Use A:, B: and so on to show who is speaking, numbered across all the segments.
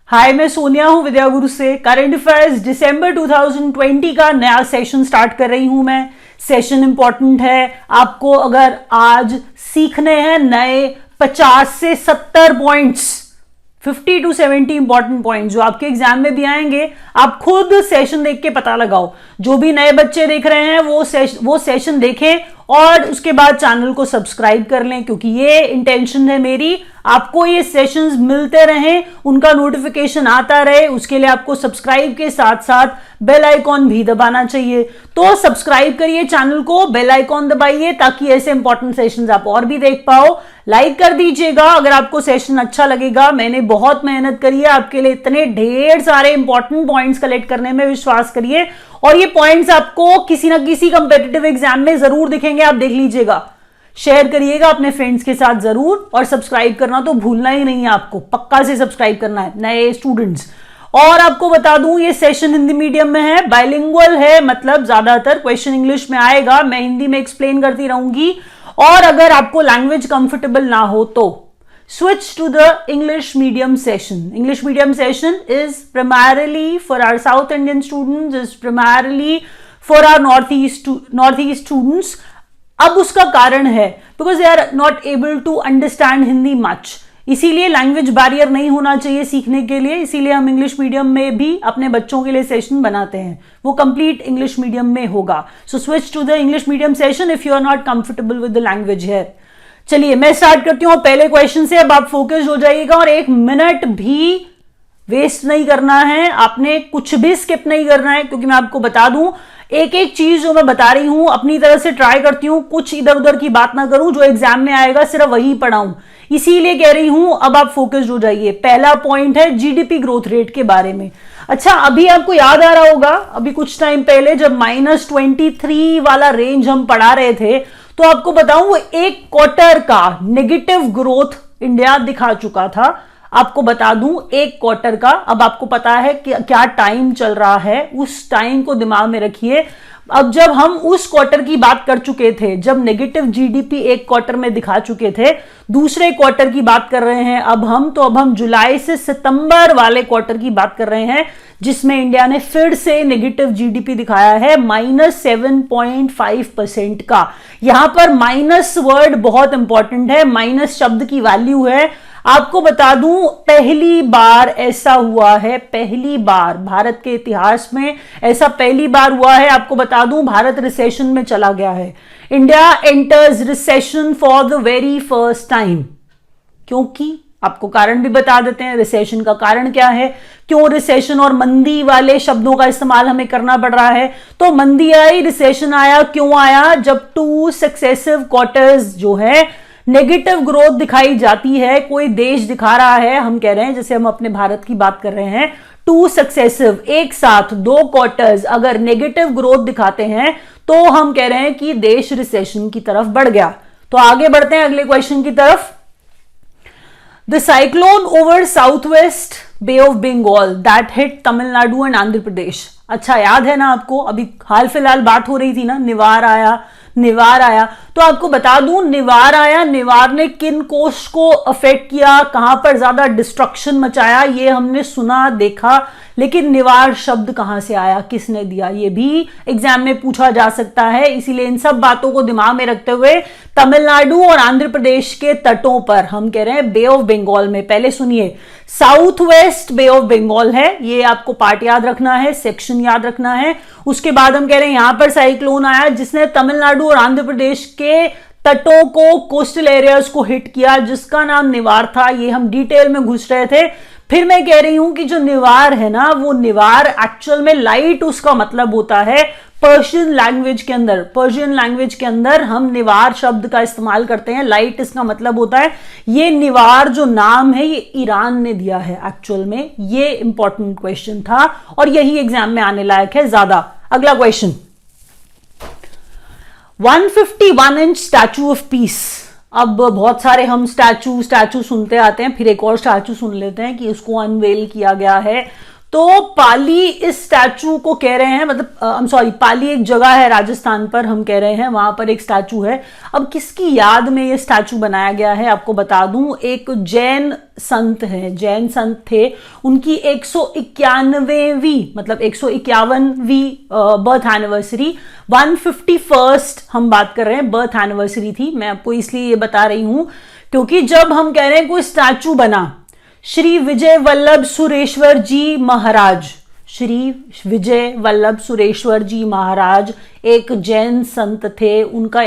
A: हाय, मैं सोनिया हूं विद्या गुरु से। करंट अफेयर्स दिसंबर 2020 का नया सेशन स्टार्ट कर रही हूं मैं। सेशन इंपॉर्टेंट है। आपको अगर आज सीखने हैं नए 50 से 70 पॉइंट्स, 50 to 70 इंपॉर्टेंट पॉइंट जो आपके एग्जाम में भी आएंगे, आप खुद सेशन देख के पता लगाओ। जो भी नए बच्चे देख रहे हैं वो सेशन देखें और उसके बाद चैनल को सब्सक्राइब कर लें, क्योंकि ये इंटेंशन है मेरी, आपको ये सेशंस मिलते रहें, उनका नोटिफिकेशन आता रहे। उसके लिए आपको सब्सक्राइब के साथ साथ बेल आइकॉन भी दबाना चाहिए। तो सब्सक्राइब करिए चैनल को, बेल आइकॉन दबाइए ताकि ऐसे इंपॉर्टेंट सेशंस आप और भी देख पाओ। लाइक कर दीजिएगा अगर आपको सेशन अच्छा लगेगा। मैंने बहुत मेहनत करी है आपके लिए, इतने ढेर सारे इंपॉर्टेंट पॉइंट्स कलेक्ट करने में, विश्वास करिए। और ये पॉइंट्स आपको किसी ना किसी कंपेटिटिव एग्जाम में जरूर दिखेंगे, आप देख लीजिएगा। शेयर करिएगा अपने फ्रेंड्स के साथ जरूर, और सब्सक्राइब करना तो भूलना ही नहीं है, आपको पक्का से सब्सक्राइब करना है नए स्टूडेंट्स। और आपको बता दूं ये सेशन हिंदी मीडियम में है, बाइलिंगुअल है, मतलब ज्यादातर क्वेश्चन इंग्लिश में आएगा, मैं हिंदी में एक्सप्लेन करती रहूंगी। और अगर आपको लैंग्वेज कंफर्टेबल ना हो तो switch to the English medium session. English medium session is primarily for our South Indian students, is primarily for our Northeast students. अब उसका कारण है because they are not able to understand Hindi much. इसीलिए language barrier नहीं होना चाहिए सीखने के लिए, इसीलिए हम इंग्लिश मीडियम में भी अपने बच्चों के लिए सेशन बनाते हैं। वो कंप्लीट इंग्लिश मीडियम में होगा। So switch to the English medium session if you are not comfortable with the language here. चलिए मैं स्टार्ट करती हूँ पहले क्वेश्चन से। अब आप फोकस हो जाइएगा और 1 मिनट भी वेस्ट नहीं करना है, आपने कुछ भी स्किप नहीं करना है, क्योंकि मैं आपको बता दूं एक एक चीज जो मैं बता रही हूं अपनी तरह से ट्राई करती हूं, कुछ इधर उधर की बात ना करूं, जो एग्जाम में आएगा सिर्फ वही पढ़ाऊं, इसीलिए कह रही हूं। अब आप फोकस्ड हो जाइए। पहला पॉइंट है जीडीपी ग्रोथ रेट के बारे में। अच्छा, अभी आपको याद आ रहा होगा, अभी कुछ टाइम पहले जब -23 वाला रेंज हम पढ़ा रहे थे, तो आपको बताऊं वो एक क्वार्टर का नेगेटिव ग्रोथ इंडिया दिखा चुका था। आपको बता दूं एक क्वार्टर का। अब आपको पता है कि क्या टाइम चल रहा है, उस टाइम को दिमाग में रखिए। अब जब हम उस क्वार्टर की बात कर चुके थे, जब नेगेटिव जीडीपी एक क्वार्टर में दिखा चुके थे, दूसरे क्वार्टर की बात कर रहे हैं अब हम जुलाई से सितंबर वाले क्वार्टर की बात कर रहे हैं, जिसमें इंडिया ने फिर से नेगेटिव जीडीपी दिखाया है -7.5% का। यहां पर माइनस वर्ड बहुत इंपॉर्टेंट है, माइनस शब्द की वैल्यू है। आपको बता दूं पहली बार ऐसा हुआ है, पहली बार भारत के इतिहास में ऐसा पहली बार हुआ है। आपको बता दूं भारत रिसेशन में चला गया है। India enters recession for the very first time. क्योंकि आपको कारण भी बता देते हैं, रिसेशन का कारण क्या है, क्यों रिसेशन और मंदी वाले शब्दों का इस्तेमाल हमें करना पड़ रहा है। तो मंदी आई, रिसेशन आया, क्यों आया, जब 2 सक्सेसिव क्वार्टर्स जो है नेगेटिव ग्रोथ दिखाई जाती है, कोई देश दिखा रहा है, हम कह रहे हैं जैसे हम अपने भारत की बात कर रहे हैं, 2 सक्सेसिव एक साथ 2 क्वार्टर्स अगर नेगेटिव ग्रोथ दिखाते हैं तो हम कह रहे हैं कि देश रिसेशन की तरफ बढ़ गया। तो आगे बढ़ते हैं अगले क्वेश्चन की तरफ। The cyclone over southwest bay of Bengal that hit Tamil Nadu and Andhra Pradesh. अच्छा, याद है ना आपको, अभी हाल फिलहाल बात हो रही थी ना, निवार आया। तो आपको बता दूं निवार आया, निवार ने किन कोस्ट को अफेक्ट किया, कहां पर ज्यादा डिस्ट्रक्शन मचाया, ये हमने सुना देखा, लेकिन निवार शब्द कहां से आया, किसने दिया, ये भी एग्जाम में पूछा जा सकता है। इसीलिए इन सब बातों को दिमाग में रखते हुए तमिलनाडु और आंध्र प्रदेश के तटों पर, हम कह रहे हैं बे ऑफ बंगाल में, पहले सुनिए, south west bay of Bengal है, ये आपको पार्ट याद रखना है, सेक्शन याद रखना है। उसके बाद हम कह रहे हैं यहां पर साइक्लोन आया जिसने तमिलनाडु और आंध्र प्रदेश के तटों को, कोस्टल एरियाज को हिट किया, जिसका नाम निवार था। ये हम डिटेल में घुस रहे थे। फिर मैं कह रही हूं कि जो निवार है ना, वो निवार एक्चुअल में लाइट उसका मतलब होता है। पर्शियन लैंग्वेज के अंदर हम निवार शब्द का इस्तेमाल करते हैं, लाइट इसका मतलब होता है। ये निवार जो नाम है ये ईरान ने दिया है एक्चुअल में। ये इंपॉर्टेंट क्वेश्चन था और यही एग्जाम में आने लायक है ज्यादा। अगला question, 151 inch statue of peace. अब बहुत सारे हम स्टैचू सुनते आते हैं, फिर एक और स्टैचू सुन लेते हैं कि उसको अनवेल किया गया है। तो पाली इस स्टैचू को कह रहे हैं, मतलब सॉरी, पाली एक जगह है राजस्थान पर, हम कह रहे हैं वहां पर एक स्टैचू है। अब किसकी याद में ये स्टैचू बनाया गया है आपको बता दूं, एक जैन संत है, जैन संत थे, उनकी 191वीं मतलब 151वीं बर्थ एनिवर्सरी, 151st हम बात कर रहे हैं, बर्थ एनिवर्सरी थी। मैं आपको इसलिए ये बता रही हूं क्योंकि जब हम कह रहे हैं कोई स्टैचू बना, श्री विजय वल्लभ सुरेश्वर जी महाराज, श्री विजय वल्लभ सुरेश्वर जी महाराज एक जैन संत थे, उनका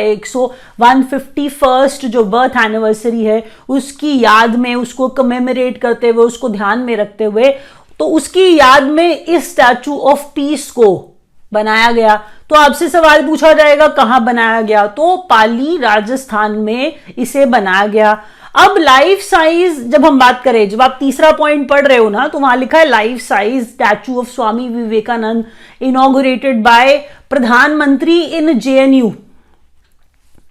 A: 151st जो बर्थ एनिवर्सरी है उसकी याद में, उसको कमेमोरेट करते हुए, उसको ध्यान में रखते हुए, तो उसकी याद में इस स्टैचू ऑफ पीस को बनाया गया। तो आपसे सवाल पूछा जाएगा कहां बनाया गया, तो पाली राजस्थान में इसे बनाया गया। अब लाइफ साइज जब हम बात करें, जब आप तीसरा पॉइंट पढ़ रहे हो ना, तो वहां लिखा है life size statue of Swami Vivekananda inaugurated by प्रधानमंत्री इन जेएनयू।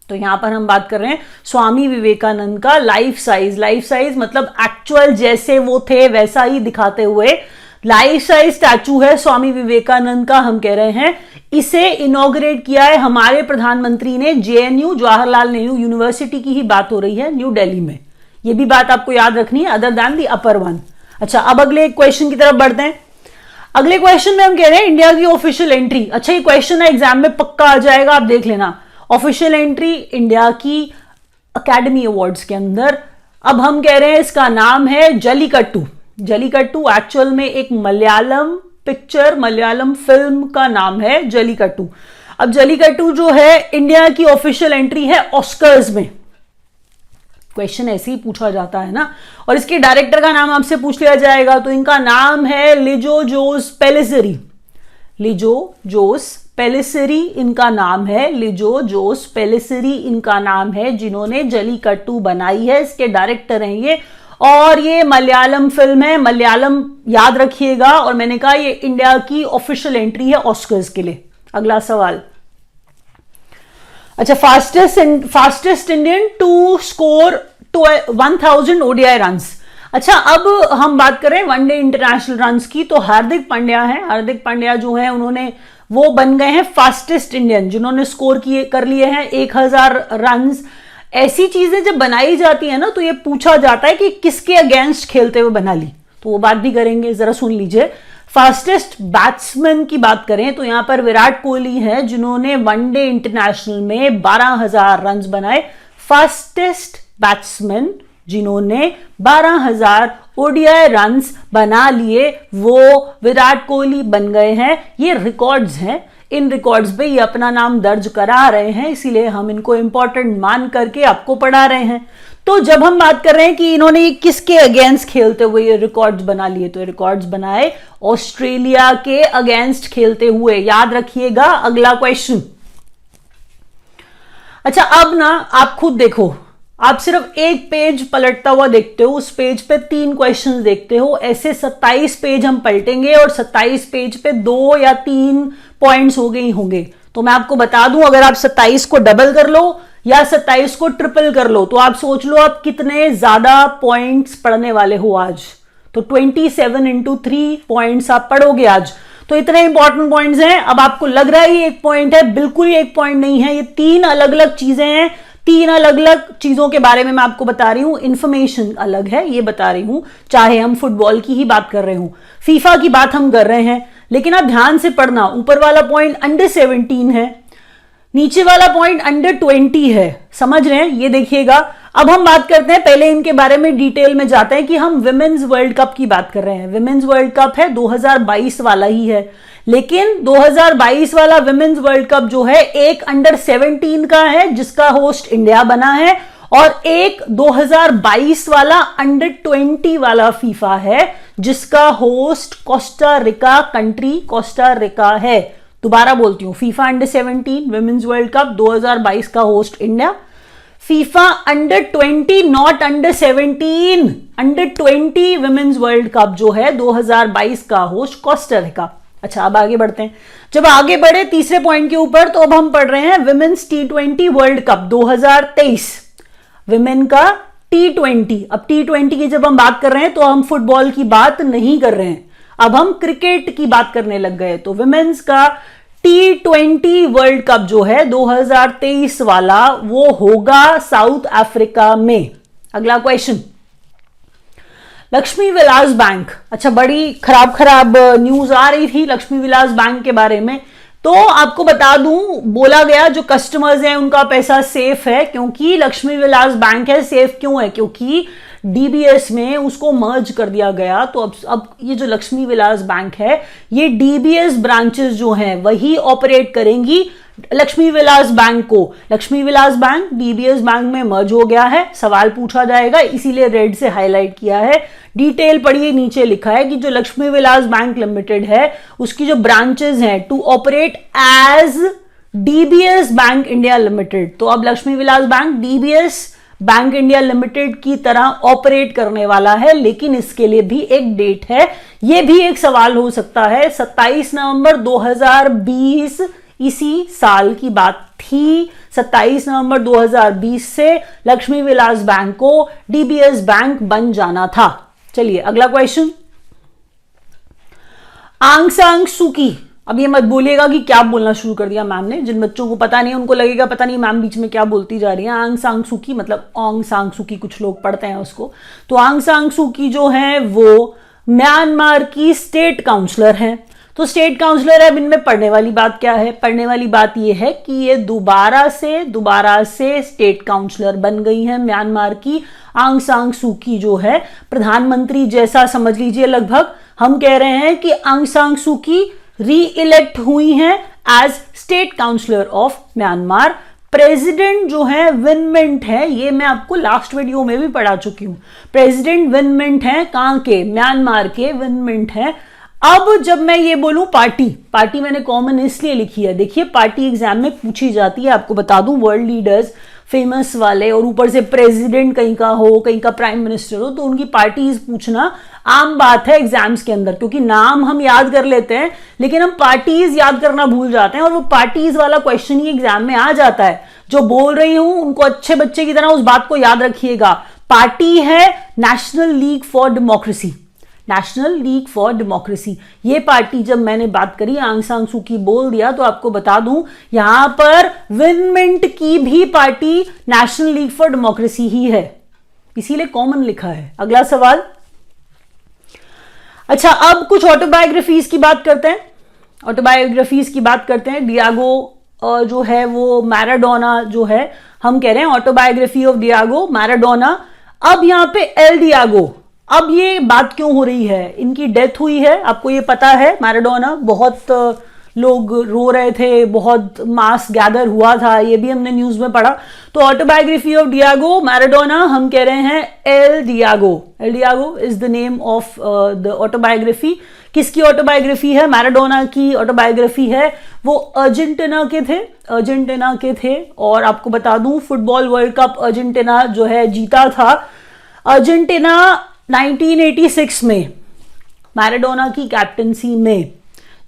A: तो यहां पर हम बात कर रहे हैं स्वामी विवेकानंद का लाइफ साइज, लाइफ साइज मतलब एक्चुअल जैसे वो थे वैसा ही दिखाते हुए लाइफ साइज स्टैचू है स्वामी विवेकानंद का, हम कह रहे हैं। इसे इनॉग्रेट किया है हमारे प्रधानमंत्री ने जेएनयू, जवाहरलाल नेहरू यूनिवर्सिटी की ही बात हो रही है, न्यू दिल्ली में। ये भी बात आपको याद रखनी है, other than the upper one. अच्छा, अब अगले क्वेश्चन की तरफ बढ़ते हैं। अगले क्वेश्चन में हम कह रहे हैं इंडिया की ऑफिशियल एंट्री। अच्छा, ये क्वेश्चन है एग्जाम में पक्का आ जाएगा, आप देख लेना। ऑफिशियल एंट्री इंडिया की अकेडमी अवार्ड्स के अंदर। अब हम कह रहे हैं इसका नाम है जल्लीकट्टू। जल्लीकट्टू एक्चुअल में एक मलयालम पिक्चर, मलयालम फिल्म का नाम है जल्लीकट्टू। अब जल्लीकट्टू जो है इंडिया की ऑफिशियल एंट्री है ऑस्कर्स में। क्वेश्चन ऐसे ही पूछा जाता है ना, और इसके डायरेक्टर का नाम आपसे पूछ लिया जाएगा, तो इनका नाम है लिजो जोस पेलिसेरी। लिजो जोस पेलिसेरी इनका नाम है, लिजो जोस पेलिसेरी इनका नाम है, जिन्होंने जल्लीकट्टू बनाई है। इसके डायरेक्टर हैं ये, और ये मलयालम फिल्म है, मलयालम याद रखिएगा। और मैंने कहा ये इंडिया की ऑफिशियल एंट्री है ऑस्कर्स के लिए। अगला सवाल, अच्छा, fastest Indian to score 1000 ODI runs. अच्छा, अब हम बात करें वनडे इंटरनेशनल रन्स की, तो हार्दिक पांड्या है। हार्दिक पांड्या जो है उन्होंने वो बन गए हैं फास्टेस्ट इंडियन, जिन्होंने स्कोर कर लिए हैं 1000 रन्स। ऐसी चीजें जब बनाई जाती है ना, तो ये पूछा जाता है कि किसके अगेंस्ट खेलते हुए बना ली, तो वो बात भी करेंगे, जरा सुन लीजिए। फास्टेस्ट बैट्समैन की बात करें तो यहां पर विराट कोहली है, जिन्होंने वनडे इंटरनेशनल में 12,000 रन बनाए। फास्टेस्ट बैट्समैन जिन्होंने 12,000 ओडीआई रन्स बना लिए, वो विराट कोहली बन गए हैं। ये रिकॉर्ड्स हैं, इन रिकॉर्ड्स पे ये अपना नाम दर्ज करा रहे हैं, इसीलिए हम इनको इंपॉर्टेंट मान करके आपको पढ़ा रहे हैं। तो जब हम बात कर रहे हैं कि इन्होंने किसके अगेंस्ट खेलते हुए ये रिकॉर्ड्स बना लिए, तो रिकॉर्ड्स बनाए ऑस्ट्रेलिया के अगेंस्ट खेलते हुए, याद रखिएगा। अगला क्वेश्चन, अच्छा, अब ना आप खुद देखो, आप सिर्फ एक पेज पलटता हुआ देखते हो, उस पेज पे 3 क्वेश्चंस देखते हो, ऐसे 27 पेज हम पलटेंगे और 27 पेज पे 2 या 3 पॉइंट्स हो गए होंगे। तो मैं आपको बता दूं, अगर आप 27 को डबल कर लो या 27 को ट्रिपल कर लो, तो आप सोच लो आप कितने ज्यादा पॉइंट्स पढ़ने वाले हो आज। तो 27 इंटू 3 पॉइंट्स आप पढ़ोगे आज। तो इतने इंपॉर्टेंट पॉइंट्स हैं। अब आपको लग रहा है ये एक पॉइंट है, बिल्कुल ये एक पॉइंट नहीं है, ये 3 अलग अलग चीजें हैं। 3 अलग अलग चीजों के बारे में मैं आपको बता रही हूं, इंफॉर्मेशन अलग है, ये बता रही हूं। चाहे हम फुटबॉल की ही बात कर रहे हूं, फीफा की बात हम कर रहे हैं, लेकिन आप ध्यान से पढ़ना, ऊपर वाला पॉइंट अंडर 17 है, नीचे वाला पॉइंट अंडर 20 है, समझ रहे हैं? ये देखिएगा। अब हम बात करते हैं, पहले इनके बारे में डिटेल में जाते हैं कि हम विमेन्स वर्ल्ड कप की बात कर रहे हैं। विमेन्स वर्ल्ड कप है 2022 वाला ही है, लेकिन 2022 वाला विमेन्स वर्ल्ड कप जो है एक अंडर 17 का है, जिसका होस्ट इंडिया बना है, और एक 2022 वाला अंडर 20 वाला फीफा है, जिसका host Costa Rica country Costa Rica है। दोबारा बोलती हूं, FIFA under 17 women's world cup 2022 का host India, FIFA under 20 not under 17 under 20 women's world cup जो है 2022 का होस्ट कोस्टा रिका। अच्छा, अब आगे बढ़ते हैं। जब आगे बढ़े तीसरे पॉइंट के ऊपर, तो अब हम पढ़ रहे हैं women's T20 world cup 2023, women का T20। अब T20 की जब हम बात कर रहे हैं तो हम फुटबॉल की बात नहीं कर रहे हैं। अब हम क्रिकेट की बात करने लग गए, तो विमेन्स का T20 वर्ल्ड कप जो है 2023 वाला, वो होगा साउथ अफ्रीका में। अगला क्वेश्चन, लक्ष्मी विलास बैंक। अच्छा, बड़ी खराब न्यूज आ रही थी लक्ष्मी विलास बैंक के बारे में, तो आपको बता दूं, बोला गया जो कस्टमर्स हैं उनका पैसा सेफ है, क्योंकि लक्ष्मी विलास बैंक है। सेफ क्यों है? क्योंकि डीबीएस में उसको मर्ज कर दिया गया। तो अब ये जो लक्ष्मी विलास बैंक है, ये डीबीएस ब्रांचेस जो हैं वही ऑपरेट करेंगी लक्ष्मी विलास बैंक को। Lakshmi Vilas bank DBS bank में मर्ज हो गया है, सवाल पूछा जाएगा, इसीलिए रेड से हाईलाइट किया है। डिटेल पढ़िए, नीचे लिखा है कि जो लक्ष्मी विलास बैंक लिमिटेड है उसकी जो ब्रांचेस हैं to operate as DBS bank India limited. तो अब Lakshmi Vilas bank DBS bank India limited की तरह ऑपरेट करने वाला है, लेकिन इसके लिए भी एक डेट है। यह भी एक सवाल हो सकता है। 27 नवंबर 2020 इसी साल की बात थी। 27 नवंबर 2020 से लक्ष्मी विलास बैंक को डीबीएस बैंक बन जाना था। चलिए अगला क्वेश्चन, आंग सान सू की। अब ये मत बोलिएगा कि क्या बोलना शुरू कर दिया मैम ने। जिन बच्चों को पता नहीं, उनको लगेगा पता नहीं मैम बीच में क्या बोलती जा रही है। आंग सान सू की मतलब ओंग सान सू की, कुछ लोग पढ़ते हैं उसको। तो आंग सान सू की जो है वो म्यांमार की स्टेट काउंसलर हैं। तो स्टेट काउंसलर है, अब इनमें पढ़ने वाली बात क्या है? पढ़ने वाली बात यह है कि ये दोबारा से स्टेट काउंसलर बन गई हैं म्यांमार की। आंग सान सू की जो है प्रधानमंत्री जैसा समझ लीजिए लगभग। हम कह रहे हैं कि आंग सान सू की री इलेक्ट हुई हैं as state counsellor of Myanmar. President जो है विन मिंट है, ये मैं आपको लास्ट वीडियो में भी पढ़ा चुकी हूं। प्रेसिडेंट विन मिंट है, कहां के? म्यांमार के विन मिंट है। अब जब मैं ये बोलूं पार्टी मैंने कॉमन इसलिए लिखी है, देखिए पार्टी एग्जाम में पूछी जाती है, आपको बता दूं, वर्ल्ड लीडर्स फेमस वाले, और ऊपर से प्रेसिडेंट कहीं का हो, कहीं का प्राइम मिनिस्टर हो, तो उनकी पार्टीज पूछना आम बात है एग्जाम्स के अंदर, क्योंकि नाम हम याद कर लेते हैं लेकिन हम पार्टीज याद करना भूल जाते हैं, और वो पार्टीज वाला क्वेश्चन ही एग्जाम में आ जाता है। जो बोल रही हूं उनको अच्छे बच्चे की तरह उस बात को याद रखिएगा। पार्टी है national league for democracy. National league for democracy, ये पार्टी जब मैंने बात करी आंग सान सू की बोल दिया, तो आपको बता दूं यहां पर विन मिंट की भी party national league for democracy ही है, इसीलिए कॉमन लिखा है। अगला सवाल, अच्छा अब कुछ ऑटोबायोग्राफीज की बात करते हैं। ऑटोबायोग्राफीज की बात करते हैं। डियागो जो है वो मैराडोना जो है, हम कह रहे हैं ऑटोबायोग्राफी ऑफ डियागो मैराडोना। अब यहां पे एल डियागो, अब ये बात क्यों हो रही है? इनकी डेथ हुई है, आपको ये पता है। मैराडोना, बहुत लोग रो रहे थे, बहुत मास गैदर हुआ था, ये भी हमने न्यूज में पढ़ा। तो ऑटोबायोग्राफी ऑफ डियागो मैराडोना, हम कह रहे हैं L Diego. L Diego is the name of the autobiography. किसकी ऑटोबायोग्राफी है? मैराडोना की ऑटोबायोग्राफी है। वो अर्जेंटीना के थे, और आपको बता दूं फुटबॉल वर्ल्ड कप अर्जेंटीना जो है जीता था। अर्जेंटीना 1986 में मैराडोना की कैप्टनसी में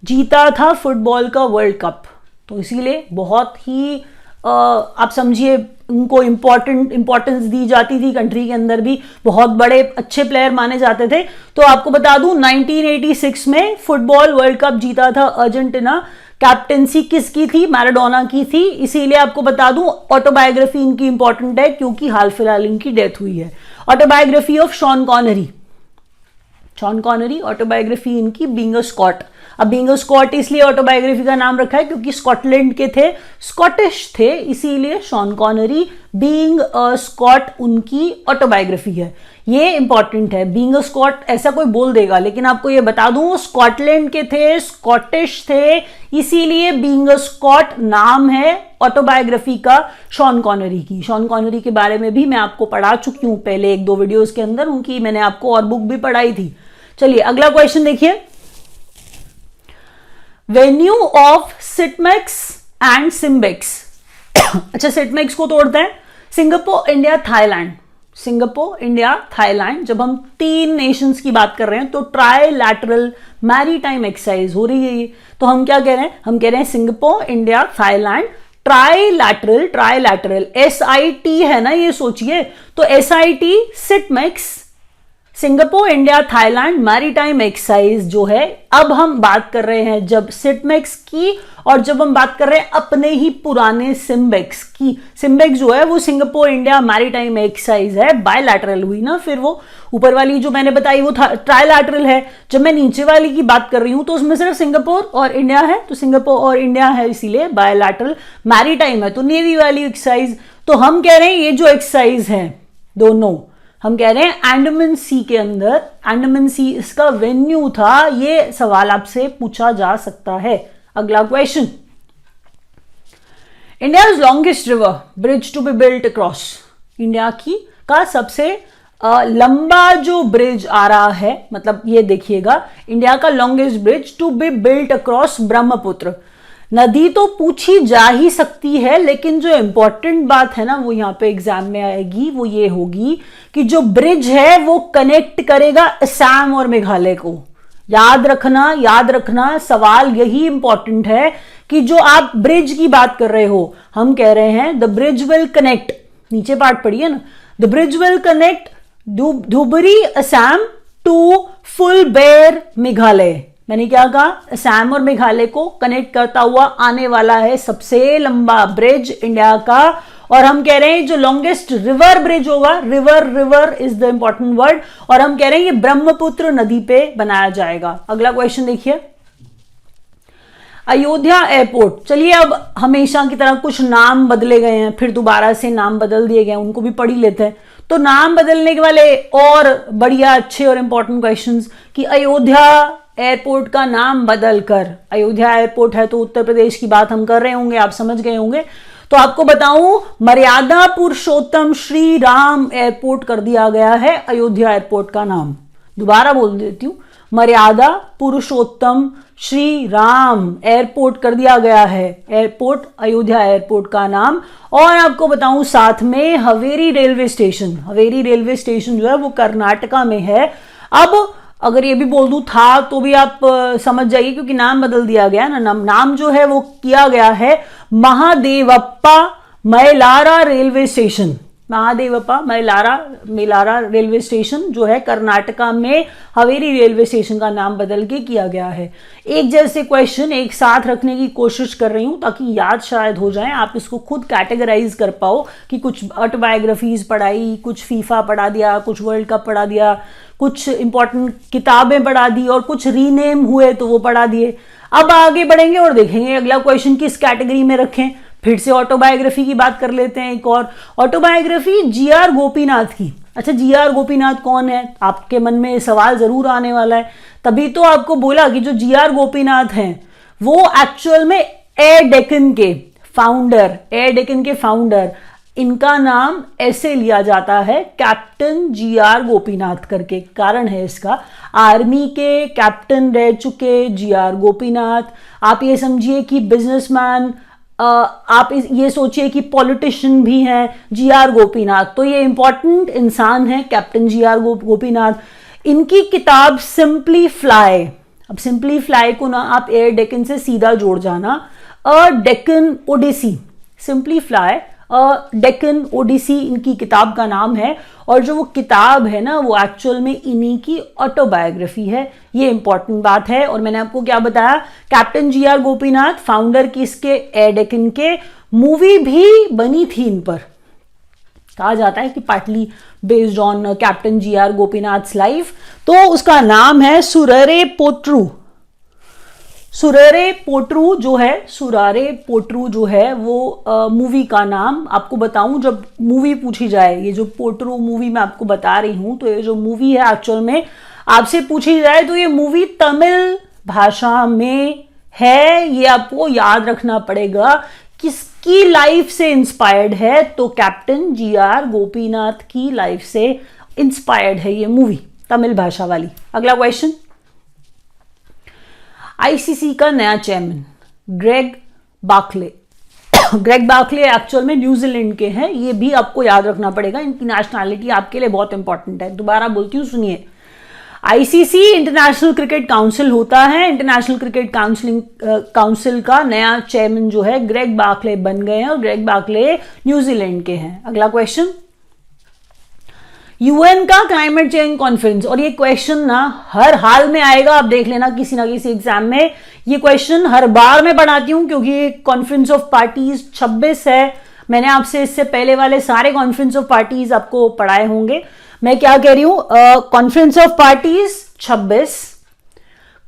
A: जीता था फुटबॉल का वर्ल्ड कप। तो इसीलिए बहुत ही आप समझिए उनको इंपॉर्टेंस दी जाती थी। कंट्री के अंदर भी बहुत बड़े अच्छे प्लेयर माने जाते थे। तो आपको बता दूं 1986 में फुटबॉल वर्ल्ड कप जीता था अर्जेंटीना। कैप्टनसी किसकी थी? मैराडोना की थी। इसीलिए आपको बता दूं ऑटोबायोग्राफी इनकी इंपॉर्टेंट है, क्योंकि हाल फिलहाल इनकी डेथ हुई है। Autobiography of Sean Connery, autobiography इनकी बीइंग अ स्कॉट। अब बीइंग अ स्कॉट इसलिए ऑटोबायोग्राफी का नाम रखा है क्योंकि स्कॉटलैंड के थे, स्कॉटिश थे, इसीलिए Sean Connery being a Scot उनकी ऑटोबायोग्राफी है। ये इंपॉर्टेंट है। बीइंग अ स्कॉट ऐसा कोई बोल देगा, लेकिन आपको ये बता दूं स्कॉटलैंड के थे, स्कॉटिश थे, इसीलिए बीइंग अ स्कॉट नाम है ऑटोबायोग्राफी का शॉन कॉनरी की। शॉन कॉनरी के बारे में भी मैं आपको पढ़ा चुकी हूं पहले 1-2 वीडियोस के अंदर, उनकी मैंने आपको और बुक भी पढ़ाई थी। चलिए अगला क्वेश्चन देखिए, वेन्यू ऑफ सिटमेक्स एंड सिम्बेक्स। अच्छा, सिटमेक्स को तोड़ते हैं। Singapore, India, Thailand. Singapore, India, Thailand. जब हम 3 नेशंस की बात कर रहे हैं तो ट्राइलैटरल मैरीटाइम एक्सरसाइज हो रही है ये। तो हम क्या कह रहे हैं? हम कह रहे हैं Singapore, India, Thailand, trilateral SIT है ना, ये सोचिए। तो SIT SITMEX Singapore, India, Thailand maritime exercise जो है, अब हम बात कर रहे हैं जब सिटमेक्स की, और जब हम बात कर रहे हैं अपने ही पुराने सिम्बेक्स की। सिम्बेक्स जो है वो सिंगापुर इंडिया मैरीटाइम एक्सरसाइज है, बायलैटरल हुई ना, फिर वो ऊपर वाली जो मैंने बताई वो ट्राइलैटरल है। जब मैं नीचे वाली की बात कर रही हूं तो उसमें सिर्फ सिंगापुर और इंडिया है, तो सिंगापुर और इंडिया है इसीलिए बायलैटरल। मैरीटाइम है तो नेवी वाली एक्सरसाइज। तो हम कह रहे हैं ये जो एक्सरसाइज है दोनों, हम कह रहे हैं अंडमान सी के अंदर, अंडमान सी इसका वेन्यू था। ये सवाल आपसे पूछा जा सकता है। अगला question, India's longest river bridge to be built across, India की का सबसे लंबा जो ब्रिज आ रहा है, मतलब ये देखिएगा, इंडिया का longest bridge to be built across Brahmaputra. नदी तो पूछी जा ही सकती है, लेकिन जो इंपॉर्टेंट बात है ना वो यहां पे एग्जाम में आएगी, वो ये होगी कि जो ब्रिज है वो कनेक्ट करेगा असम और मेघालय को। याद रखना सवाल यही इंपॉर्टेंट है कि जो आप ब्रिज की बात कर रहे हो, हम कह रहे हैं द ब्रिज विल कनेक्ट, नीचे पार्ट पढ़िए ना, the bridge will connect Dhubri Assam to Phulbari Meghalaya. मैंने क्या कहा, असम और मेघालय को कनेक्ट करता हुआ आने वाला है सबसे लंबा ब्रिज इंडिया का। और हम कह रहे हैं जो लॉन्गेस्ट रिवर ब्रिज होगा, river is the important word, और हम कह रहे हैं ये ब्रह्मपुत्र नदी पे बनाया जाएगा। अगला क्वेश्चन देखिए, अयोध्या एयरपोर्ट। चलिए अब हमेशा की तरह कुछ नाम बदले गए हैं, फिर दोबारा से नाम बदल दिए गए, उनको भी पढ़ ही लेते हैं। तो नाम बदलने के वाले और बढ़िया अच्छे और इंपॉर्टेंट क्वेश्चंस कि अयोध्या एयरपोर्ट का नाम बदलकर, अयोध्या एयरपोर्ट है तो उत्तर प्रदेश की बात हम कर रहे होंगे, आप समझ गए होंगे। तो आपको बताऊं, मर्यादा पुरुषोत्तम श्री राम एयरपोर्ट कर दिया गया है अयोध्या एयरपोर्ट का नाम। दोबारा बोल देती हूं, मर्यादा पुरुषोत्तम श्री राम एयरपोर्ट कर दिया गया है एयरपोर्ट, अयोध्या एयरपोर्ट का नाम। और आपको बताऊं साथ में Haveri railway station, Haveri railway station जो है वो कर्नाटका में है। अब अगर ये भी बोल दूं था तो भी आप समझ जाइए, क्योंकि नाम बदल दिया गया ना, नाम जो है वो किया गया है Mahadevappa Mailara railway station. Mahadevappa Mailara railway station जो है कर्नाटका में, हवेरी रेलवे स्टेशन का नाम बदल के किया गया है। एक जैसे क्वेश्चन एक साथ रखने की कोशिश कर रही हूं ताकि याद शायद हो जाए, आप इसको खुद कैटेगराइज कर पाओ कि कुछ ऑटोबायोग्राफीज पढ़ाई, कुछ फीफा पढ़ा दिया, कुछ वर्ल्ड कप पढ़ा दिया, कुछ इंपॉर्टेंट किताबें पढ़ा दी और कुछ रीनेम हुए तो वो पढ़ा दिए। अब आगे बढ़ेंगे और देखेंगे अगला क्वेश्चन किस कैटेगरी में रखें। फिर से ऑटोबायोग्राफी की बात कर लेते हैं। एक और ऑटोबायोग्राफी जीआर गोपीनाथ की। अच्छा, जीआर गोपीनाथ कौन है, आपके मन में सवाल जरूर आने वाला है। तभी तो आपको बोला कि जो जीआर गोपीनाथ हैं वो एक्चुअल में एयर डेक्कन के फाउंडर, इनका नाम ऐसे लिया जाता है कैप्टन जीआर गोपीनाथ करके। कारण है इसका, आर्मी के कैप्टन रह चुके जीआर गोपीनाथ। आप ये समझिए कि बिजनेसमैन, आप ये सोचिए कि पॉलिटिशियन भी हैं जीआर गोपीनाथ। तो ये इंपॉर्टेंट इंसान है कैप्टन जीआर गोपीनाथ। इनकी किताब सिंपली फ्लाई, अब सिंपली फ्लाई को ना आप एयर डेक्कन से सीधा जोड़ जाना, अ डेक्कन ओडिसी, सिंपली फ्लाई डेक्कन ओडिसी इनकी किताब का नाम है। और जो वो किताब है ना वो एक्चुअल में इन्हीं की ऑटोबायोग्राफी है। ये इंपॉर्टेंट बात है। और मैंने आपको क्या बताया, कैप्टन जीआर गोपीनाथ फाउंडर किसके, एयर डेक्कन के। मूवी भी बनी थी इन पर, कहा जाता है कि partly based on captain GR Gopinath life. तो उसका नाम है सुरारे पोट्रू। सुरारे पोट्रू जो है वो मूवी का नाम। आपको बताऊं, जब मूवी पूछी जाए, ये जो पोट्रू मूवी मैं आपको बता रही हूं, तो ये जो मूवी है एक्चुअल में आपसे पूछी जाए तो ये मूवी तमिल भाषा में है। ये आपको याद रखना पड़ेगा किसकी लाइफ से इंस्पायर्ड है, तो कैप्टन जीआर गोपीनाथ की लाइफ से इंस्पायर्ड है ये मूवी, तमिल भाषा वाली। अगला क्वेश्चन, आईसीसी का नया chairman Greg Barclay. Greg Barclay actual में न्यूजीलैंड के हैं, ये भी आपको याद रखना पड़ेगा, इनकी नेशनैलिटी आपके लिए बहुत इंपॉर्टेंट है। दोबारा बोलती हूँ, सुनिए। आईसीसी इंटरनेशनल क्रिकेट काउंसिल होता है, इंटरनेशनल क्रिकेट काउंसिल का नया चेयरमैन जो है ग्रेग बार्कले बन गए हैं, और ग्रेग बार्कले न्यूजीलैंड के हैं। अगला क्वेश्चन, यूएन का क्लाइमेट चेंज कॉन्फ्रेंस, और ये क्वेश्चन ना हर हाल में आएगा, आप देख लेना किसी ना किसी एग्जाम में। ये क्वेश्चन हर बार मैं पढ़ाती हूं क्योंकि ये कॉन्फ्रेंस ऑफ पार्टीज 26 है। मैंने आपसे इससे पहले वाले सारे कॉन्फ्रेंस ऑफ पार्टीज आपको पढ़ाए होंगे। मैं क्या कह रही हूं, conference of parties 26,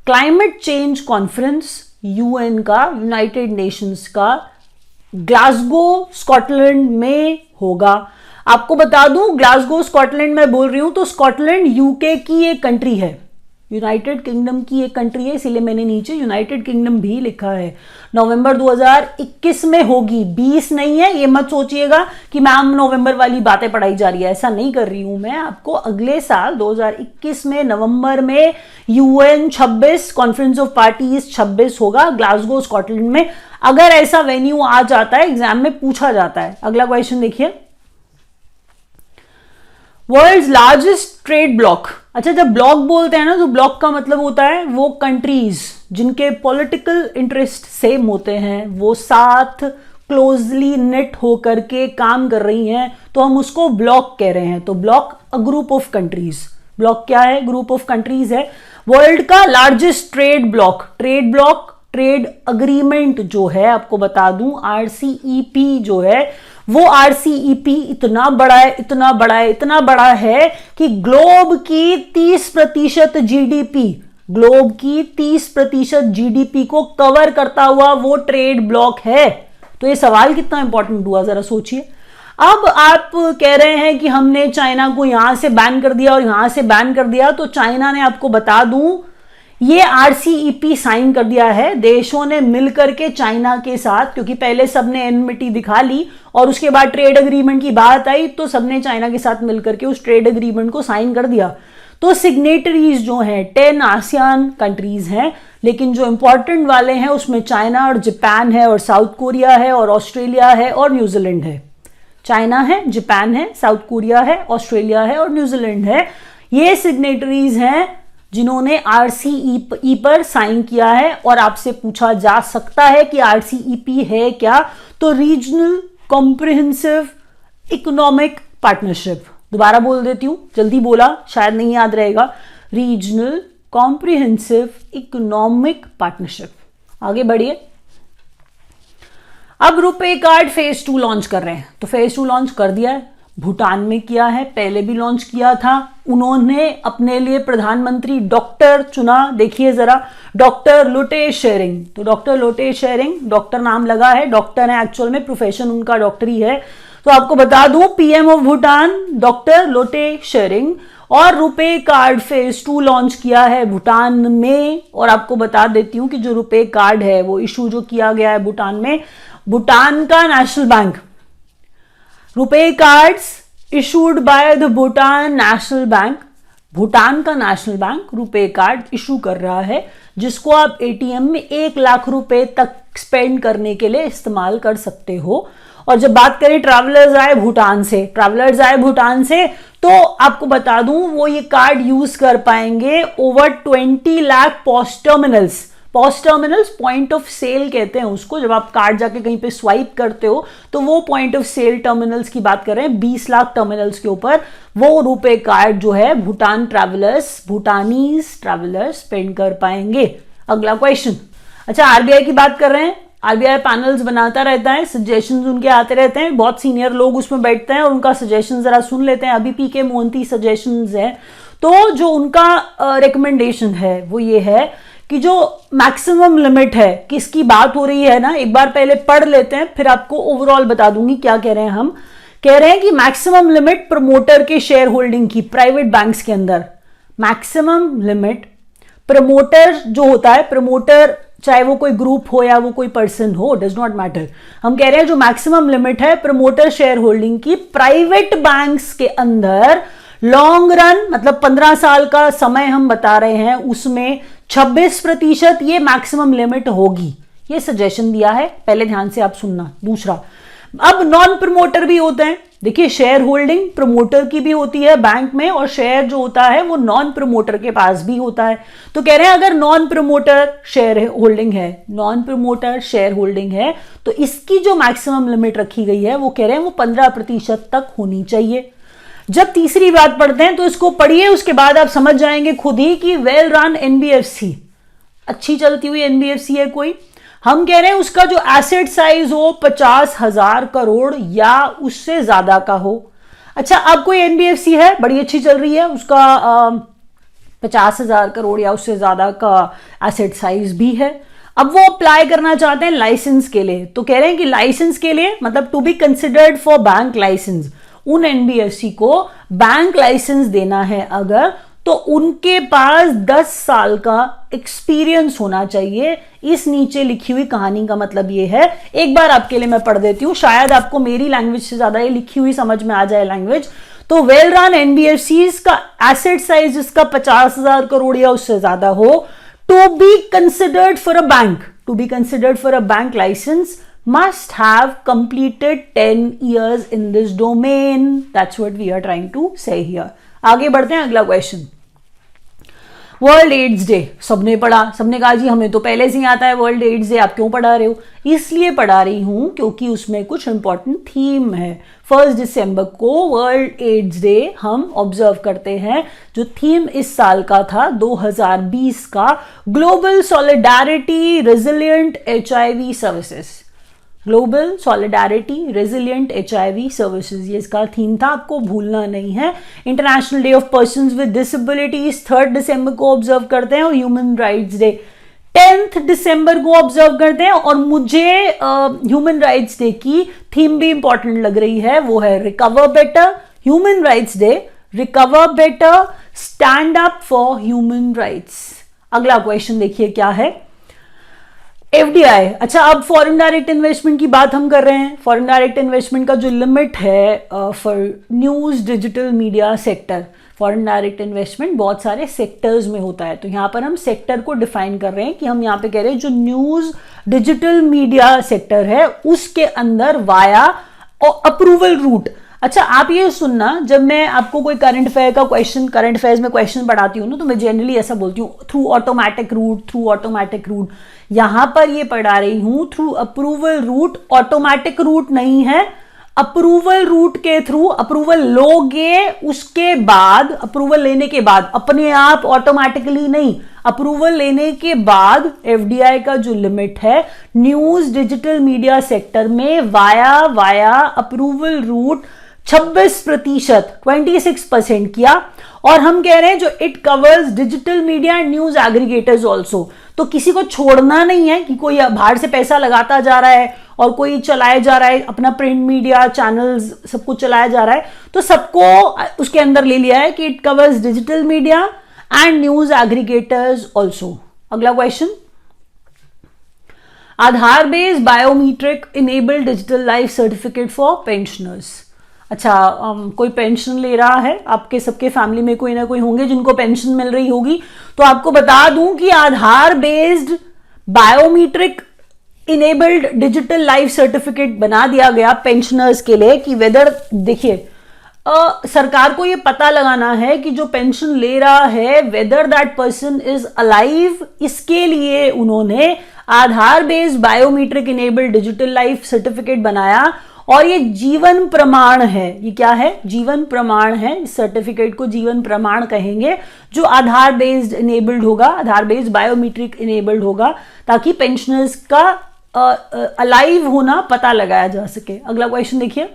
A: climate change conference UN का, यूनाइटेड नेशंस का, ग्लासगो स्कॉटलैंड में होगा। आपको बता दूं, ग्लासगो स्कॉटलैंड में बोल रही हूं तो स्कॉटलैंड यूके की एक कंट्री है, यूनाइटेड किंगडम की एक कंट्री है, इसीलिए मैंने नीचे यूनाइटेड किंगडम भी लिखा है। नवंबर 2021 में होगी, 20 नहीं है। ये मत सोचिएगा कि मैम नवंबर वाली बातें पढ़ाई जा रही है, ऐसा नहीं कर रही हूं मैं। आपको अगले साल 2021 में नवंबर में यूएन 26 कॉन्फ्रेंस ऑफ पार्टीज 26 होगा ग्लासगो स्कॉटलैंड में। अगर ऐसा वेन्यू आ जाता है, एग्जाम में पूछा जाता है। अगला क्वेश्चन देखिए, वर्ल्ड्स लार्जेस्ट ट्रेड ब्लॉक। अच्छा, जब ब्लॉक बोलते हैं ना तो ब्लॉक का मतलब होता है वो कंट्रीज जिनके पॉलिटिकल इंटरेस्ट सेम होते हैं, वो साथ क्लोजली नेट होकर के काम कर रही हैं, तो हम उसको ब्लॉक कह रहे हैं। तो block a group of countries, block क्या है, ग्रुप ऑफ कंट्रीज है। वर्ल्ड का largest trade block, trade block, trade agreement जो है, आपको बता दूं आरसीईपी जो है, वो आरसीईपी इतना बड़ा है, इतना बड़ा है, इतना बड़ा है कि ग्लोब की 30% जीडीपी, ग्लोब की 30% जीडीपी को कवर करता हुआ वो ट्रेड ब्लॉक है। तो ये सवाल कितना इंपॉर्टेंट हुआ, जरा सोचिए। अब आप कह रहे हैं कि हमने चाइना को यहां से बैन कर दिया और यहां से बैन कर दिया, तो चाइना ने, आपको बता दूं, ये आरसीईपी साइन कर दिया है। देशों ने मिलकर के चाइना के साथ, क्योंकि पहले सबने एनमिटी दिखा ली और उसके बाद ट्रेड एग्रीमेंट की बात आई तो सबने चाइना के साथ मिलकर के उस ट्रेड एग्रीमेंट को साइन कर दिया। तो सिग्नेटरीज जो हैं 10 आसियान कंट्रीज हैं, लेकिन जो इंपॉर्टेंट वाले हैं उसमें चाइना और जापान है और साउथ कोरिया है और ऑस्ट्रेलिया है और न्यूजीलैंड है। चाइना है, जापान है, साउथ कोरिया है, ऑस्ट्रेलिया है और न्यूजीलैंड है। ये सिग्नेटरीज हैं जिन्होंने आरसीईपी पर साइन किया है। और आपसे पूछा जा सकता है कि आरसीईपी है क्या, तो रीजनल कॉम्प्रिहेंसिव इकोनॉमिक पार्टनरशिप। दोबारा बोल देती हूं, जल्दी बोला शायद नहीं याद रहेगा, रीजनल कॉम्प्रिहेंसिव इकोनॉमिक पार्टनरशिप। आगे बढ़िए। अब रुपे कार्ड फेज 2 लॉन्च कर रहे हैं, तो फेज 2 लॉन्च कर दिया है, भूटान में किया है, पहले भी लॉन्च किया था। उन्होंने अपने लिए प्रधानमंत्री डॉक्टर चुना, देखिए जरा, डॉक्टर लोटे शेरिंग। तो डॉक्टर लोटे शेरिंग, डॉक्टर नाम लगा है, डॉक्टर है एक्चुअल में, प्रोफेशन उनका डॉक्टरी है। तो आपको बता दूं, PM of Bhutan doctor Lotay Tshering, और रुपे कार्ड फेज 2 लॉन्च किया है भूटान में। और आपको बता देती हूं कि जो रुपे कार्ड है वो इशू जो किया गया है भूटान में, भूटान का national bank, RuPay cards issued by the Bhutan national bank, Bhutan का national bank RuPay card issue कर रहा है, जिसको आप एटीएम में 1 लाख रुपए तक स्पेंड करने के लिए इस्तेमाल कर सकते हो। और जब बात करें ट्रैवलर्स आए भूटान से, ट्रैवलर्स आए भूटान से, तो आपको बता दूं वो ये कार्ड यूज कर पाएंगे over 20 lakh POS terminals. POS terminals point of sale कहते हैं उसको, जब आप कार्ड जाके कहीं पे स्वाइप करते हो तो वो पॉइंट ऑफ सेल टर्मिनल्स की बात कर रहे हैं। 20 लाख टर्मिनल्स के ऊपर वो रुपे कार्ड जो है भूटान ट्रैवलर्स, भूटानीज ट्रैवलर्स स्पेंड कर पाएंगे। अगला क्वेश्चन, अच्छा आरबीआई की बात कर रहे हैं। आरबीआई पैनल्स बनाता रहता है, सजेशंस उनके आते रहते हैं, बहुत सीनियर लोग उसमें बैठते हैं और उनका सजेशन जरा सुन लेते हैं। अभी पीके मोहंती सजेशंस है, तो जो उनका रिकमेंडेशन है वो ये है कि जो मैक्सिमम लिमिट है, किसकी बात हो रही है ना, एक बार पहले पढ़ लेते हैं फिर आपको ओवरऑल बता दूंगी क्या कह रहे हैं। हम कह रहे हैं कि मैक्सिमम लिमिट प्रमोटर के शेयर होल्डिंग की प्राइवेट बैंक्स के अंदर, मैक्सिमम लिमिट प्रमोटर जो होता है, प्रमोटर चाहे वो कोई ग्रुप हो या वो कोई पर्सन हो, डज नॉट मैटर। हम कह रहे हैं जो मैक्सिमम लिमिट है प्रमोटर शेयर होल्डिंग की प्राइवेट बैंक्स के अंदर, लॉन्ग रन मतलब 15 साल का समय हम बता रहे हैं, उसमें 26% ये मैक्सिमम लिमिट होगी। ये सजेशन दिया है, पहले ध्यान से आप सुनना। दूसरा, अब नॉन प्रमोटर भी होते हैं, देखिए शेयर होल्डिंग प्रमोटर की भी होती है बैंक में, और शेयर जो होता है वो नॉन प्रमोटर के पास भी होता है। तो कह रहे हैं अगर नॉन प्रमोटर शेयर होल्डिंग है, नॉन प्रमोटर शेयर होल्डिंग है, तो इसकी जो मैक्सिमम लिमिट रखी गई है वो कह रहे हैं वो 15% तक होनी चाहिए। जब तीसरी बात पढ़ते हैं तो इसको पढ़िए, उसके बाद आप समझ जाएंगे खुद ही कि वेल रन एनबीएफसी, अच्छी चलती हुई एनबीएफसी है कोई, हम कह रहे हैं उसका जो एसेट साइज हो 50,000 करोड़ या उससे ज्यादा का हो। अच्छा, अब कोई एनबीएफसी है बड़ी अच्छी चल रही है, उसका 50,000 करोड़ या उससे ज्यादा का एसेट साइज भी है। अब वो अप्लाई करना चाहते हैं लाइसेंस के लिए, तो कह रहे हैं कि लाइसेंस के लिए मतलब to be considered for bank licence, उन एनबीएफसी को बैंक लाइसेंस देना है अगर, तो उनके पास 10 साल का एक्सपीरियंस होना चाहिए। इस नीचे लिखी हुई कहानी का मतलब ये है, एक बार आपके लिए मैं पढ़ देती हूं, शायद आपको मेरी लैंग्वेज से ज्यादा ये लिखी हुई समझ में आ जाए लैंग्वेज। तो वेल रन एनबीएफसीज का एसेट साइज इसका 50,000 करोड़ या उससे ज्यादा हो, to be considered for a bank, to be considered for a bank licence must have completed 10 years in this domain. That's what we are trying to say here. आगे बढ़ते हैं, अगला क्वेश्चन। वर्ल्ड एड्स डे सबने पढ़ा, सबने कहा जी हमें तो पहले से ही आता है वर्ल्ड एड्स डे, आप क्यों पढ़ा रहे हो? इसलिए पढ़ा रही हूं क्योंकि उसमें कुछ इंपॉर्टेंट थीम है। 1 दिसंबर को वर्ल्ड एड्स डे हम ऑब्जर्व करते हैं। जो थीम इस साल का था 2020 का, global solidarity resilient HIV services, global solidarity resilient HIV services, ये इसका थीम था, आपको भूलना नहीं है। International day of persons with disabilities 3 दिसंबर को ऑब्जर्व करते हैं, और ह्यूमन राइट्स डे 10 दिसंबर को ऑब्जर्व करते हैं। और मुझे ह्यूमन राइट्स डे की थीम भी इंपॉर्टेंट लग रही है, वो है recover better. Human rights day, recover better, stand up for human rights. अगला क्वेश्चन देखिए क्या है, एफडीआई। अच्छा, अब फॉरेन डायरेक्ट इन्वेस्टमेंट की बात हम कर रहे हैं। फॉरेन डायरेक्ट इन्वेस्टमेंट का जो लिमिट है for news digital media sector, foreign direct investment बहुत सारे सेक्टर्स में होता है, तो यहां पर हम सेक्टर को डिफाइन कर रहे हैं कि हम यहां पे कह रहे हैं जो न्यूज डिजिटल मीडिया सेक्टर है उसके अंदर वाया और अप्रूवल रूट। अच्छा, आप ये सुनना, जब मैं आपको कोई करंट अफेयर का क्वेश्चन, करंट अफेयर्स में क्वेश्चन पढ़ाती हूँ ना, तो मैं जनरली ऐसा बोलती हूँ through automatic route, through automatic route. यहां पर ये पढ़ा रही हूं through approval route, automatic route नहीं है, अप्रूवल रूट के थ्रू अप्रूवल लोगे, उसके बाद अप्रूवल लेने के बाद, अपने आप ऑटोमेटिकली नहीं, अप्रूवल लेने के बाद एफडीआई का जो लिमिट है न्यूज डिजिटल मीडिया सेक्टर में वाया अप्रूवल रूट 26%, 26% किया। और हम कह रहे हैं जो it covers digital media and news aggregators also, तो किसी को छोड़ना नहीं है कि कोई बाहर से पैसा लगाता जा रहा है और कोई चलाया जा रहा है अपना प्रिंट मीडिया चैनल्स, सब कुछ चलाया जा रहा है, तो सबको उसके अंदर ले लिया है कि it covers digital media and news aggregators also. अगला question, Aadhaar based biometric enabled digital life certificate for pensioners. अच्छा, कोई पेंशन ले रहा है, आपके सबके फैमिली में कोई ना कोई होंगे जिनको पेंशन मिल रही होगी, तो आपको बता दूं कि Aadhaar based biometric enabled digital life certificate बना दिया गया पेंशनर्स के लिए कि वेदर, देखिए सरकार को यह पता लगाना है कि जो पेंशन ले रहा है whether that person is alive, इसके लिए उन्होंने Aadhaar based biometric enabled digital life certificate बनाया। और ये जीवन प्रमाण है, ये क्या है? जीवन प्रमाण है। इस सर्टिफिकेट को जीवन प्रमाण कहेंगे, जो आधार बेस्ड इनेबल्ड होगा, आधार बेस्ड बायोमीट्रिक इनेबल्ड होगा, ताकि पेंशनर्स का अलाइव होना पता लगाया जा सके। अगला क्वेश्चन देखिए,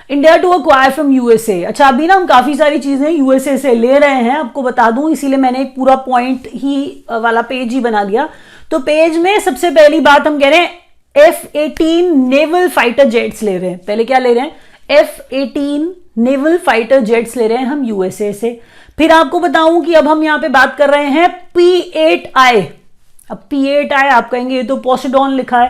A: India to acquire from USA. अच्छा, अभी ना हम काफी सारी चीजें यूएसए से ले रहे हैं, आपको बता दूं, इसीलिए मैंने एक पूरा पॉइंट ही वाला पेज ही बना दिया। तो पेज में सबसे पहली बात हम कह रहे हैं F-18 नेवल फाइटर जेट्स ले रहे हैं। पहले क्या ले रहे हैं? F-18 नेवल फाइटर जेट्स ले रहे हैं हम यूएसए से। फिर आपको बताऊं कि अब हम यहां पे बात कर रहे हैं P-8I। अब P-8I आप कहेंगे ये तो पोसेडॉन लिखा है,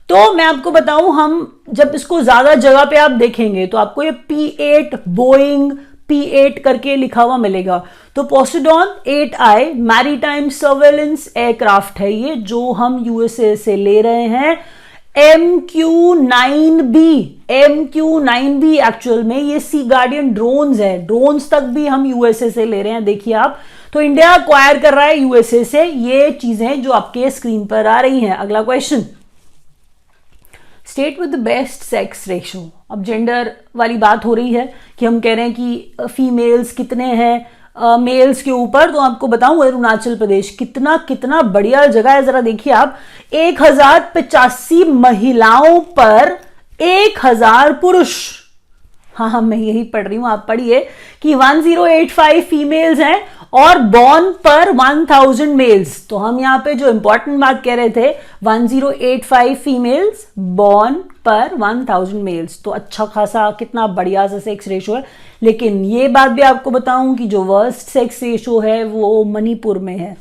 A: तो मैं आपको बताऊं, हम जब इसको ज्यादा जगह पे आप देखेंगे तो आपको ये P-8 बोइंग P-8 करके लिखा हुआ मिलेगा। तो पोसेडॉन 8I मैरीटाइम सर्वेलेंस एयरक्राफ्ट है ये, जो हम यूएसए से ले रहे हैं। MQ-9B एक्चुअल में ये सी गार्डियन ड्रोन्स है, ड्रोन्स तक भी हम यूएसए से ले रहे हैं, देखिए आप। तो इंडिया अक्वायर कर रहा है यूएसए से ये चीजें जो आपके स्क्रीन पर आ रही हैं। अगला question, state with the best sex ratio. अब जेंडर वाली बात हो रही है कि हम कह रहे हैं कि फीमेल्स कितने हैं मेल्स के ऊपर, तो आपको बताऊं अरुणाचल प्रदेश कितना कितना बढ़िया जगह है। जरा देखिए आप, 1085 महिलाओं पर 1000 पुरुष। हाँ, मैं यही पढ़ रही हूं, आप पढ़िए कि 1085 फीमेल्स हैं और बॉर्न पर 1000 मेल्स। तो हम यहां पे जो इंपॉर्टेंट बात कह रहे थे, 1085 फीमेल्स बॉर्न पर 1000 मेल्स, तो अच्छा खासा कितना बढ़िया सा सेक्स रेशो है। लेकिन ये बात भी आपको बताऊं कि जो वर्स्ट सेक्स रेशो है वो मणिपुर में है।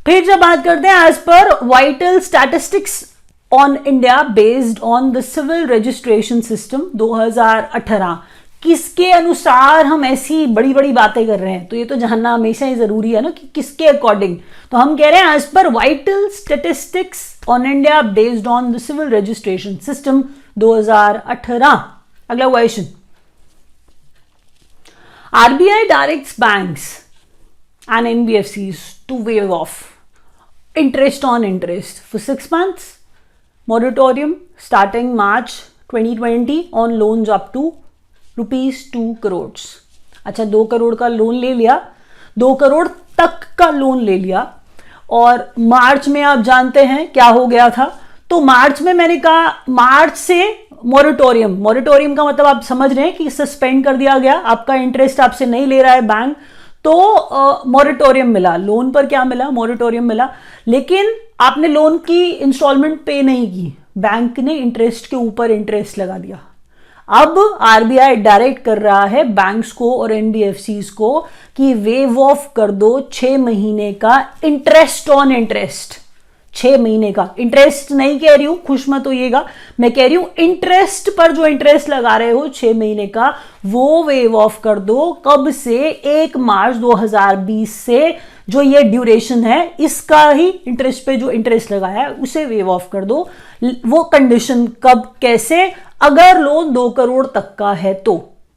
A: फिर जब बात करते हैं as per vital statistics on India based on the civil registration system 2018, किसके अनुसार हम ऐसी बड़ी बड़ी बातें कर रहे हैं, तो ये तो जानना हमेशा ही जरूरी है ना कि किसके अकॉर्डिंग। तो हम कह रहे हैं as per vital statistics on India based on the civil registration system 2018। अगला question, RBI directs banks and NBFCs to waive off interest on interest for 6 months moratorium starting March 2020 on loans up to ₹2 crores। अच्छा, 2 करोड़ का loan ले लिया, 2 करोड़ तक का loan ले लिया, और मार्च में आप जानते हैं क्या हो गया था। तो मार्च में मैंने कहा मार्च से मोरेटोरियम का मतलब आप समझ रहे हैं कि सस्पेंड कर दिया गया, आपका इंटरेस्ट आपसे नहीं ले रहा है बैंक, तो मोरेटोरियम मिला। लोन पर क्या मिला? मोरेटोरियम मिला। लेकिन आपने लोन की इंस्टॉलमेंट पे नहीं की, बैंक ने इंटरेस्ट के ऊपर इंटरेस्ट लगा दिया। अब आरबीआई डायरेक्ट कर रहा है बैंक्स को और एनबीएफसीज को कि वेव ऑफ कर दो 6 महीने का इंटरेस्ट ऑन इंटरेस्ट। 6 महीने का इंटरेस्ट नहीं कह रही हूं, खुश मत होइएगा, मैं कह रही हूं इंटरेस्ट पर जो इंटरेस्ट लगा रहे हो 6 महीने का, वो वेव ऑफ कर दो। कब से? 1 मार्च 2020 से जो ये ड्यूरेशन है इसका ही इंटरेस्ट पे जो इंटरेस्ट लगा है उसे वेव ऑफ कर दो। वो कंडीशन कब, कैसे? अगर लोन 2 करोड़ तक का है तो।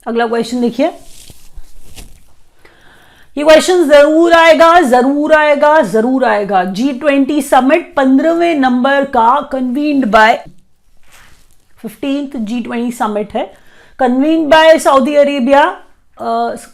A: अगला क्वेश्चन देखिए, ये क्वेश्चन जरूर आएगा जरूर आएगा जरूर आएगा। G20 समिट 15वें नंबर का convened by 15th G20 summit है, कन्वीन्ड बाय सऊदी अरेबिया।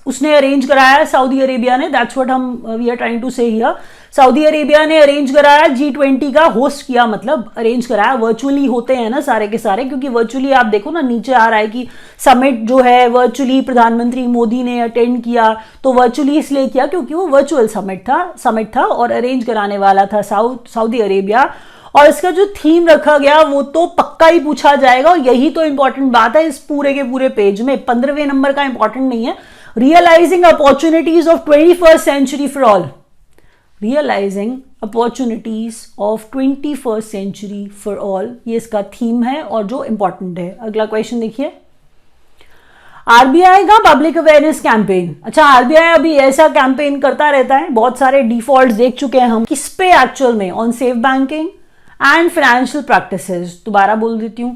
A: उसने अरेंज कराया, सऊदी अरेबिया ने, दैट्स व्हाट हम we are trying to say here. Saudi Arabia ने अरेंज कराया, G20 का होस्ट किया, मतलब अरेंज कराया। वर्चुअली होते हैं ना सारे के सारे, क्योंकि वर्चुअली आप देखो ना नीचे आ रहा है कि समिट जो है वर्चुअली प्रधानमंत्री मोदी ने अटेंड किया। तो वर्चुअली इसलिए किया क्योंकि वो वर्चुअल समिट था और अरेंज कराने वाला था सऊदी अरेबिया। और इसका जो थीम रखा गया वो तो पक्का ही पूछा जाएगा, और यही तो इंपॉर्टेंट बात है इस पूरे के पूरे पेज में। 15वें नंबर का इंपॉर्टेंट नहीं है। Realising opportunities of 21st century for all. Realising opportunities of 21st century for all, ये इसका थीम है और जो इंपॉर्टेंट है। अगला क्वेश्चन देखिए, आरबीआई का पब्लिक अवेयरनेस कैंपेन। अच्छा, आरबीआई अभी ऐसा कैंपेन करता रहता है, बहुत सारे डिफॉल्ट देख चुके हैं हम। किस पे एक्चुअल में? On safe banking and financial practices. दोबारा बोल देती हूं,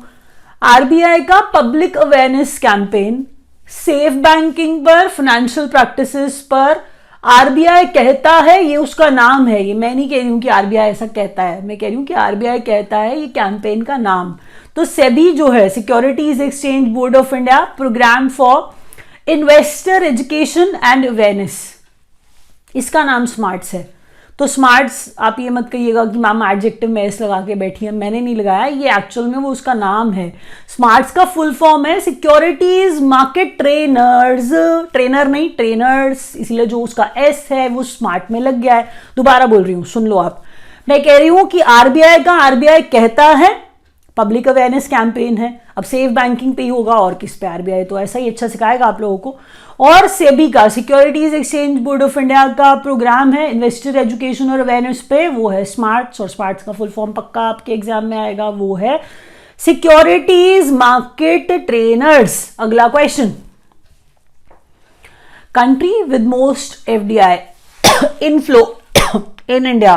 A: आरबीआई का public awareness campaign safe banking पर, फाइनेंशियल प्रैक्टिसेस पर। आरबीआई कहता है, ये उसका नाम है, ये मैं नहीं कह रही हूं कि आरबीआई ऐसा कहता है, मैं कह रही हूं कि आरबीआई कहता है, ये कैंपेन का नाम। तो सेबी जो है, securities exchange board of India, programme for investor education and awareness, इसका नाम स्मार्ट्स है। तो स्मार्ट्स आप ये मत कहिएगा कि मैम एडजेक्टिव में एस लगा के बैठी है, मैंने नहीं लगाया, ये एक्चुअल में वो उसका नाम है। स्मार्ट्स का फुल फॉर्म है सिक्योरिटीज मार्केट ट्रेनर्स, ट्रेनर नहीं ट्रेनर्स, इसलिए जो उसका एस है वो स्मार्ट में लग गया है। दोबारा बोल रही हूं, सुन लो आप, मैं कह रही हूं कि आरबीआई कहता है पब्लिक अवेयरनेस कैंपेन है। अब सेफ बैंकिंग पे ही होगा और किस पे? आरबीआई तो ऐसा ही अच्छा सिखाएगा आप लोगों को। और सेबी का, securities exchange board of India का प्रोग्राम है इन्वेस्टर एजुकेशन और अवेयरनेस पे, वो है स्मार्ट्स। और स्मार्ट्स का फुल फॉर्म पक्का आपके एग्जाम में आएगा, वो है सिक्योरिटीज मार्केट ट्रेनर्स। अगला question, country with most FDI inflow in India.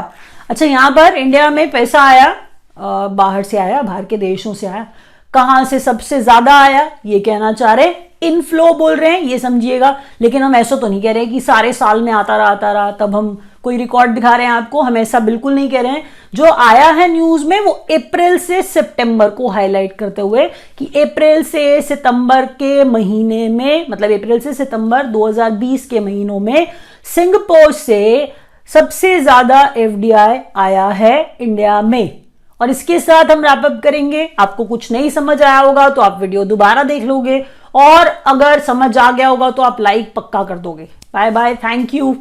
A: अच्छा, यहां पर इंडिया में पैसा आया, बाहर से आया, बाहर के देशों से आया। कहां से सबसे ज्यादा आया ये कहना चाह रहे, इनफ्लो बोल रहे हैं, ये समझिएगा। लेकिन हम ऐसा तो नहीं कह रहे कि सारे साल में आता रहा तब हम कोई रिकॉर्ड दिखा रहे हैं आपको, हमेशा बिल्कुल नहीं कह रहे हैं। जो आया है न्यूज में वो अप्रैल से सितंबर को हाईलाइट करते हुए कि अप्रैल से सितंबर के महीने में, मतलब अप्रैल से सितंबर 2020 के महीनों में सिंगापुर से सबसे ज्यादा एफडीआई आया है इंडिया में। और इसके साथ हम रैप अप करेंगे। आपको कुछ नहीं समझ आया होगा तो आप वीडियो दोबारा देख लोगे, और अगर समझ आ गया होगा तो आप लाइक पक्का कर दोगे। Bye bye, thank you.